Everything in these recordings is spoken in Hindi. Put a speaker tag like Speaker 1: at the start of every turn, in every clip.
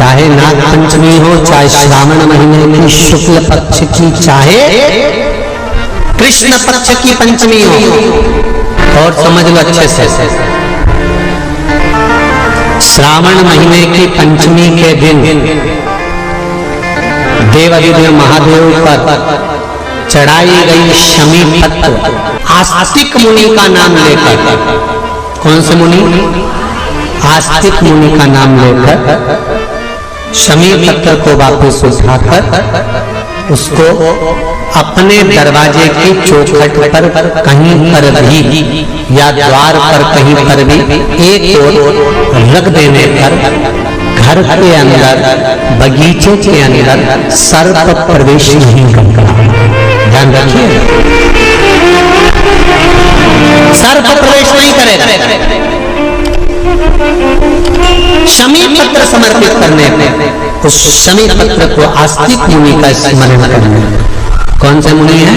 Speaker 1: चाहे नाग पंचमी हो, चाहे श्रावण महीने की शुक्ल पक्ष की, चाहे कृष्ण पक्ष की पंचमी हो, और समझ लो अच्छे से, श्रावण महीने की पंचमी के दिन देवाधिदेव महादेव पर चढ़ाई गई शमी पत्र आस्तिक मुनि का नाम लेकर, कौन से मुनि? आस्तिक मुनि का नाम लेकर शमी पत्र को वापस उठाकर उसको अपने दरवाजे की चौखट पर कहीं पर भी या द्वार पर कहीं पर भी एक ओर रख देने पर घर के अंदर, बगीचे के अंदर सर्प प्रवेश नहीं करता। ध्यान रखिए, सर्प प्रवेश नहीं करेगा। शमी पत्र समर्पित करने पे उस शमी पत्र को आस्तिक मुनि का स्मरण करने, कौन से मुनि है?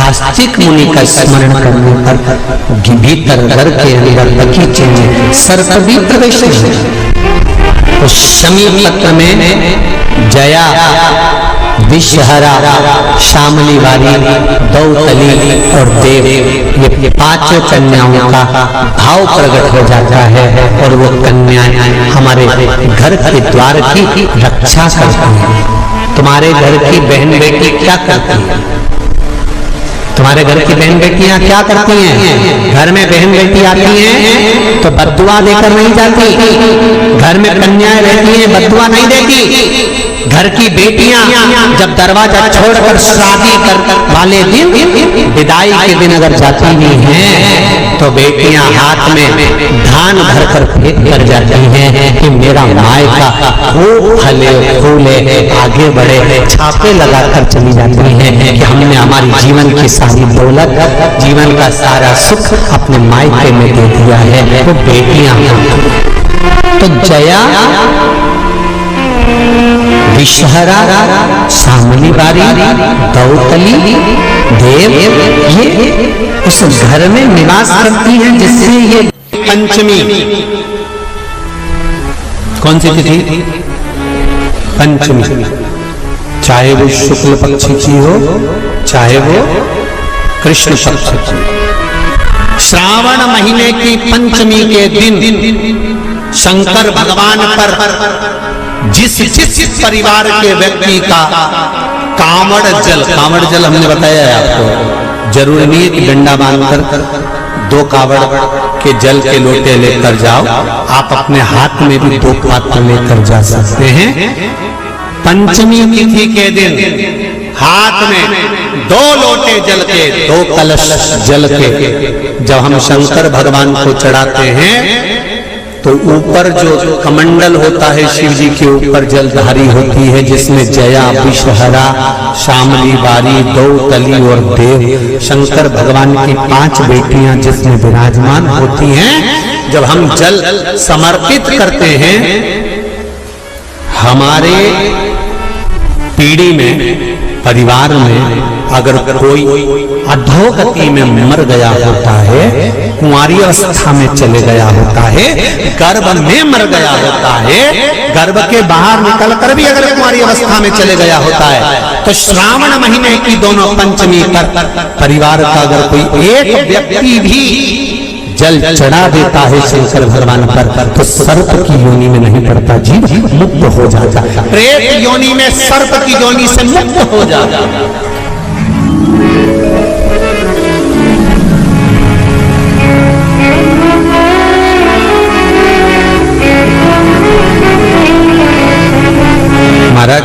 Speaker 1: आस्तिक मुनि का स्मरण करने पर भीतर घर के अंदर बगीचे में सर्प भी प्रवेश नहीं। उस शमी पत्र में जया, विषहरा, शामली वाली, दौतली और देव, ये पांचों कन्याओं का भाव प्रकट हो जाता है और वो कन्याएं हमारे घर के द्वार की रक्षा करती हैं। तुम्हारे घर की बहन बेटी क्या करती है? तुम्हारे घर की बहन बेटियां क्या करती हैं? घर में बहन बेटी आती हैं तो बद्दुआ देकर नहीं जाती। घर में कन्याएं रहती हैं, बद्दुआ नहीं देती। घर की बेटियां जब दरवाजा छोड़कर शादी कर वाले दिन, विदाई के दिन अगर जाती भी हैं तो बेटियां हाथ में धान भरकर फेंक कर जाती हैं कि मेरा मायका खूब फले फूले, आगे बढ़े। छापे लगाकर चली जाती हैं कि हमने हमारी जीवन की सारी दौलत, जीवन का सारा सुख अपने मायके में दे दिया है। वो बेटियां तो जया, विषहरा, शामली बारी, दौतली, देव, ये उस घर में निवास करती हैं जिससे ये पंचमी, कौन सी तिथि? पंचमी, चाहे वो शुक्ल पक्ष की हो, चाहे वो कृष्ण पक्ष की। श्रावण महीने की पंचमी के दिन शंकर भगवान पर जिस परिवार के व्यक्ति का कांवड़ जल हमने बताया है आपको, जरूरी नहीं कि डंडा बांधकर 2 कावड़ के जल के लोटे लेकर जाओ, आप अपने हाथ में भी 2 पात्र लेकर जा सकते हैं। पंचमी तिथि के दिन हाथ में 2 लोटे जल के, 2 कलश जल के जब हम शंकर भगवान को चढ़ाते हैं तो ऊपर जो कमंडल होता है शिव जी के ऊपर जलधारी होती है, जिसमें जया, विषहरा, शामली बारी, दौतली और देव, शंकर भगवान की 5 बेटियां जिसमें विराजमान होती हैं। जब हम जल समर्पित करते हैं, हमारे पीढ़ी में, परिवार में अगर कोई अधोगति में मर गया होता है, कुंवारी अवस्था में चले गया होता है, गर्भ में मर गया होता है, गर्भ के बाहर निकलकर भी अगर कुंवारी अवस्था में चले गया होता है, तो श्रावण महीने की दोनों पंचमी पर परिवार का अगर कोई एक व्यक्ति भी जल चढ़ा देता है शंकर भगवान पर, तो सर्प की योनि में नहीं पड़ता, जीव मुक्त हो जाता, प्रेत योनि में सर्प की योनि से मुक्त हो जाता। महाराज,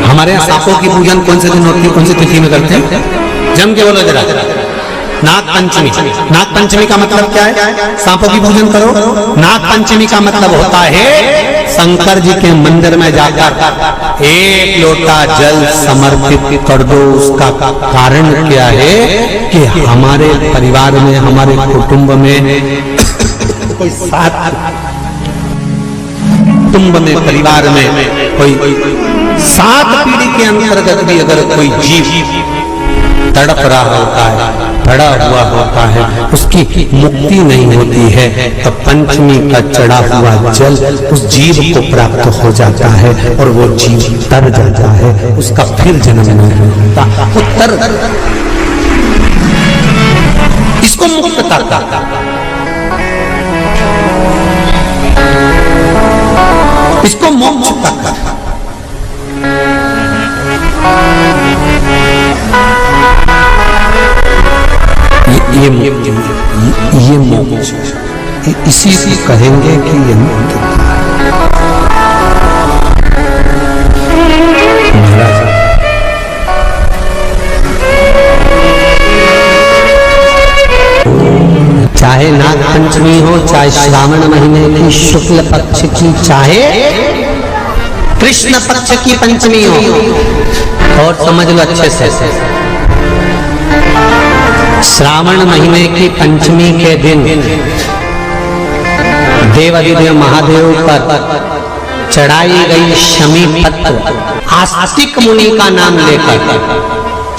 Speaker 1: हमारे यहाँ सांपों की पूजन कौन से दिन होती है, कौन सी तिथि में करते हैं? जम के बोलो जरा। नाग पंचमी। नाग पंचमी का मतलब क्या है? सांपों की पूजन करो। नाग पंचमी का मतलब होता है शंकर जी के मंदिर में जाकर 1 लोटा जल समर्पित कर दो। उसका कारण क्या है कि हमारे परिवार में, हमारे कुटुंब में कोई कुटुंब में, परिवार में कोई 7 पीढ़ी के अंतर्गत भी अगर कोई जीव तड़प रहा होता है, पड़ा हुआ होता है, उसकी मुक्ति नहीं होती है, तो पंचमी का चढ़ा हुआ जल उस जीव को प्राप्त हो जाता है और वो जीव तर जाता है, उसका फिर जन्म नहीं होता। उत्तर इसको मुक्तता कहता, इसको मोक्ष कहता। ये मोक्ष, इसी को कहेंगे कि ये मुक्तता। महाराज चाहे नाग पंचमी हो, चाहे श्रावण महीने की शुक्ल पक्ष की, चाहे कृष्ण पक्ष की पंचमी हो, और समझ लो अच्छे से, श्रावण महीने की पंचमी के दिन देवाधिदेव महादेव पर चढ़ाई गई शमी पत्र आस्तिक मुनि का नाम लेकर,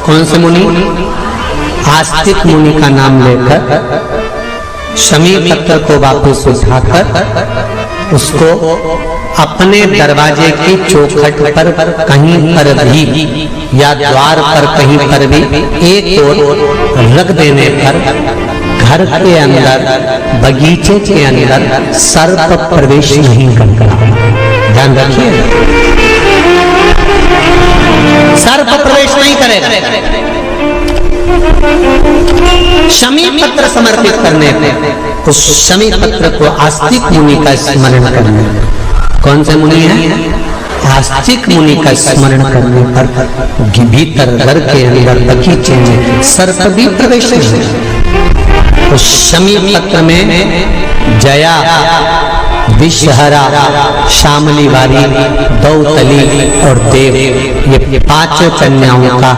Speaker 1: कौन से मुनि? आस्तिक मुनि का नाम लेकर शमी पत्र को वापस उठाकर उसको अपने दरवाजे की चौखट पर कहीं पर भी या द्वार पर कहीं पर भी एक ओर रख देने पर घर के अंदर, बगीचे के अंदर सर्प प्रवेश नहीं करता। ध्यान रखिए, सर्प प्रवेश नहीं करेगा। शमी पत्र समर्पित करने पे उस शमी पत्र को आस्तिक मुनि का स्मरण करने, कौन से मुनि है? आस्तिक मुनि का स्मरण करने पर भीतर घर के अंदर बगीचे में सर्प भी प्रवेश नहीं। उस शमी पत्र में जया, विषहरा, शामली वाली, दौतली और देव, ये पांचों कन्याओं का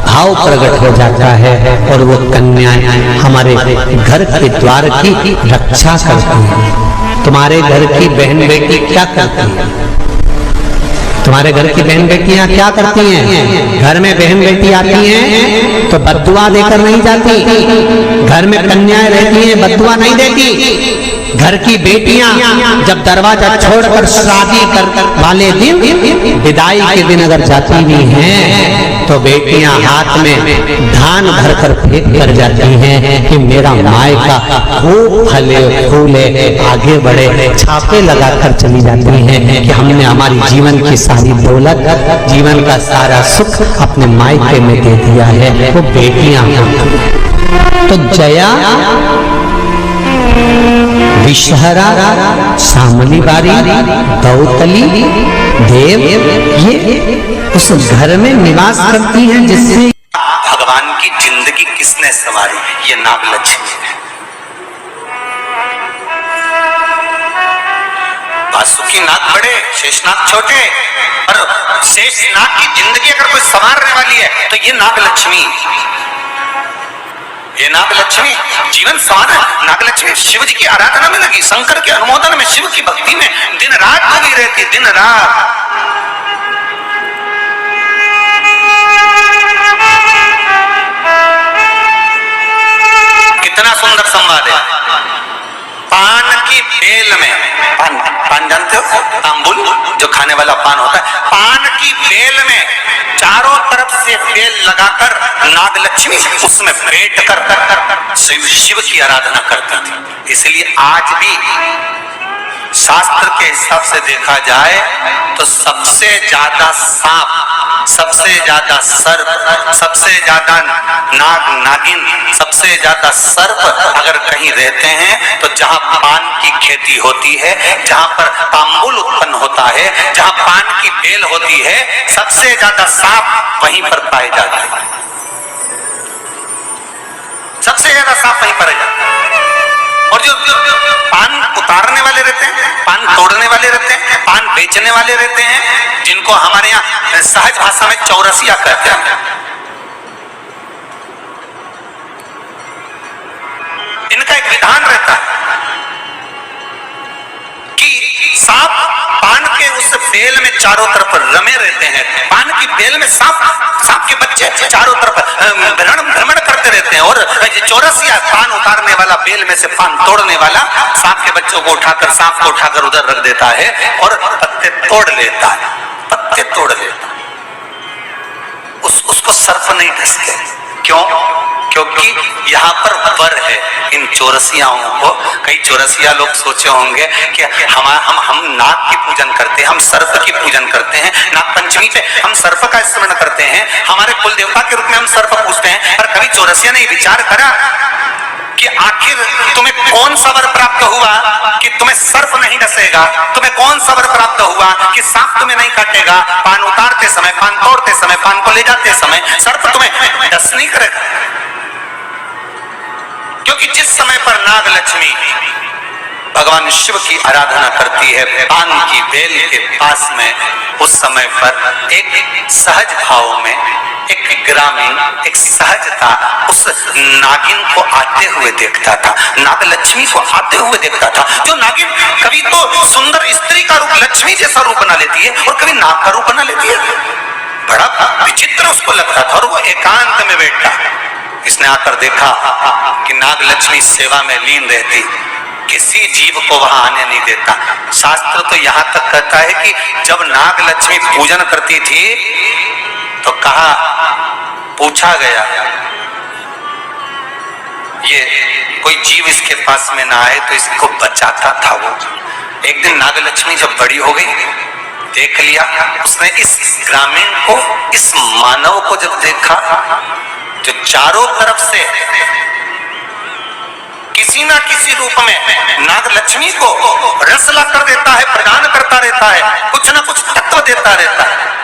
Speaker 1: भाव प्रकट हो जाता है और वो कन्याएं हमारे घर के द्वार की रक्षा करती हैं। तुम्हारे घर की बहन बेटी क्या करती है? तुम्हारे घर की बहन बेटियां क्या करती हैं? घर में बहन बेटी आती हैं तो बद्दुआ देकर नहीं जाती। घर में कन्याएं रहती हैं, बद्दुआ नहीं देती। घर की बेटियां जब दरवाजा छोड़कर शादी कर वाले दिन, विदाई के दिन अगर जाती भी हैं तो बेटियां हाथ में धान भरकर फेंक कर जाती हैं कि मेरा मायका खूब फले फूले आगे बढ़े। छापे लगाकर चली जाती हैं कि हमने हमारी जीवन की सारी दौलत, जीवन का सारा सुख अपने मायके में दे दिया है। वो बेटियां तो जया, विषहरा, शामली बारी, दौतली, देव, ये उस घर में निवास करती हैं जिससे
Speaker 2: भगवान की जिंदगी किसने संवारी? ये नागलक्ष्मी है। वासुकी नाग बड़े, शेषनाग छोटे, और शेषनाग की जिंदगी अगर कोई संवारने वाली है तो ये नागलक्ष्मी, ये नागलक्ष्मी जीवन संवार। नागलक्ष्मी शिव जी की आराधना में लगी, शंकर के अनुमोदन में, शिव की भक्ति में दिन रात लगी रहती, दिन रात। कितना सुंदर संवाद है। पान की बेल में, पान जानते हो, तांबुल जो खाने वाला पान होता है, पान की बेल में चारों तरफ से बेल लगाकर नागलक्ष्मी उसमें बैठ कर शिव की आराधना करती थी। इसलिए आज भी शास्त्र के हिसाब से देखा जाए तो सबसे ज्यादा सांप, सबसे ज्यादा सर्प, सबसे ज्यादा नाग नागिन, सबसे ज्यादा सर्प अगर कहीं रहते हैं तो जहां पान की खेती होती है, जहां पर तांबुल उत्पन्न होता है, जहां पान की बेल होती है, सबसे ज्यादा सांप वहीं पर पाए जाते हैं। सबसे ज्यादा सांप वहीं पर जाते हैं। और जो पान उतारने वाले रहते हैं, पान तोड़ने वाले रहते हैं, पान बेचने वाले रहते हैं, जिनको हमारे यहाँ सहज भाषा में चौरसिया कहते हैं, इनका एक विधान रहता है कि सांप पान के उस बेल में चारों तरफ रमे रहते हैं, पान की बेल में सांप के बच्चे चारों तरफ भ्रमण करते रहते हैं, और चौरसिया पान उतारने वाला, बेल में से पान तोड़ने वाला सांप के बच्चों को उठाकर, सांप को उठाकर उधर रख देता है और पत्ते तोड़ लेता है, पत्ते तोड़ लेता है। उसको सर्प नहीं डसते। क्यों? क्योंकि यहाँ पर वर है इन चौरसियाओं को। कई चौरसिया लोग सोचे होंगे कि हम नाग की पूजन करते हैं, हम सर्प की पूजन करते हैं, नाग पंचमी पे हम सर्प का स्मरण करते हैं, हमारे कुल देवता के रूप में हम सर्प पूजते हैं। पर कभी चौरसिया ने विचार करा कि आखिर तुम्हें कौन सा वर प्राप्त हुआ कि तुम्हें सर्प नहीं डसेगा? तुम्हें कौन सा वर प्राप्त हुआ कि सांप तुम्हें नहीं काटेगा? पान उतारते समय, पान तोड़ते समय, पान को ले जाते समय सर्प तुम्हें डस नहीं करेगा। क्योंकि जिस समय पर नाग लक्ष्मी भगवान शिव की आराधना करती है पान की बेल के पास में, उस समय पर एक सहज भाव में, एक ग्रामीण, एक सहजता उस नागिन को आते हुए देखता था, नाग लक्ष्मी को आते हुए देखता था। जो नागिन कभी तो सुंदर स्त्री का रूप, लक्ष्मी जैसा रूप बना लेती है, और कभी नाग का रूप बना लेती है। बड़ा विचित्र उसको लगता था। और वो एकांत में बैठा, इसने आकर देखा कि नाग लक्ष्मी सेवा में लीन रहती, किसी जीव को वहां आने नहीं देता। शास्त्र तो यहां तक कहता है कि जब नाग लक्ष्मी पूजन करती थी तो कहा, पूछा गया ये कोई जीव इसके पास में ना आए तो इसको बचाता था वो। एक दिन नाग लक्ष्मी जब बड़ी हो गई, देख लिया उसने इस ग्रामीण को, इस मानव को जब देखा जो चारों तरफ से किसी ना किसी रूप में नाग लक्ष्मी को रसला कर देता है, प्रदान करता रहता है, कुछ ना कुछ तत्व देता रहता है।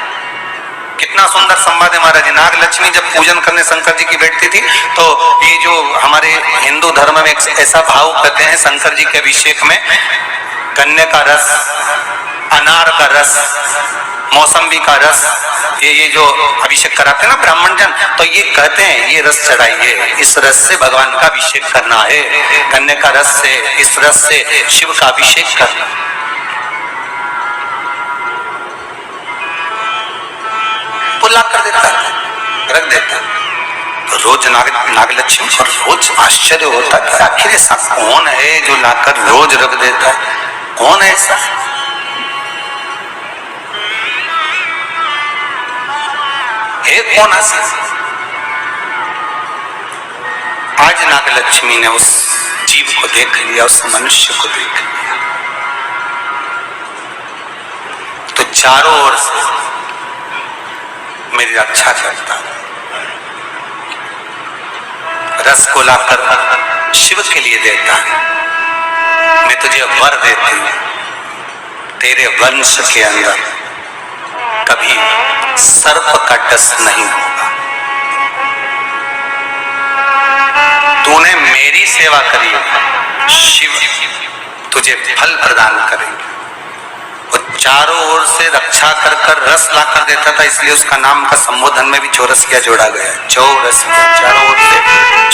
Speaker 2: कितना सुंदर संवाद है महाराज। नाग लक्ष्मी जब पूजन करने शंकर जी की बैठती थी तो ये जो हमारे हिंदू धर्म में एक ऐसा भाव कहते हैं, शंकर जी के अभिषेक में गन्ने का रस, अनार का रस, मौसम्बी का रस, ये जो अभिषेक कराते हैं ना ब्राह्मण जन, तो ये कहते हैं ये रस चढ़ाइए, इस रस से भगवान का अभिषेक करना है, गन्ने का रस से, इस रस से शिव का अभिषेक करना। पुल्ला कर देता है, रख देता है। रोज नाग लक्ष्मी को रोज आश्चर्य होता कि आखिर ऐसा कौन है जो लाकर रोज रख देता है, कौन है ऐसा? कौन आसी? आज नाग लक्ष्मी ने उस जीव को देख लिया, उस मनुष्य को देख लिया, तो चारों ओर से मेरी रक्षा करता, रस को लाकर शिव के लिए देता है। मैं तुझे वर देती हूं, तेरे वंश के अंदर कभी सर्प का डस नहीं होगा। तूने मेरी सेवा करी, शिव तुझे फल प्रदान करेंगे। वो चारों ओर से रक्षा कर कर रस ला कर देता था, इसलिए उसका नाम का संबोधन में भी चौरसिया जोड़ा गया। चौरसिया, चारों ओर से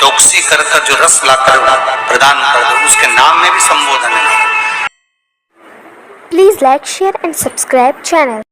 Speaker 2: चौकसी कर कर जो रस ला कर प्रदान कर दे, उसके नाम में भी संबोधन है।
Speaker 3: Please like, share and subscribe channel.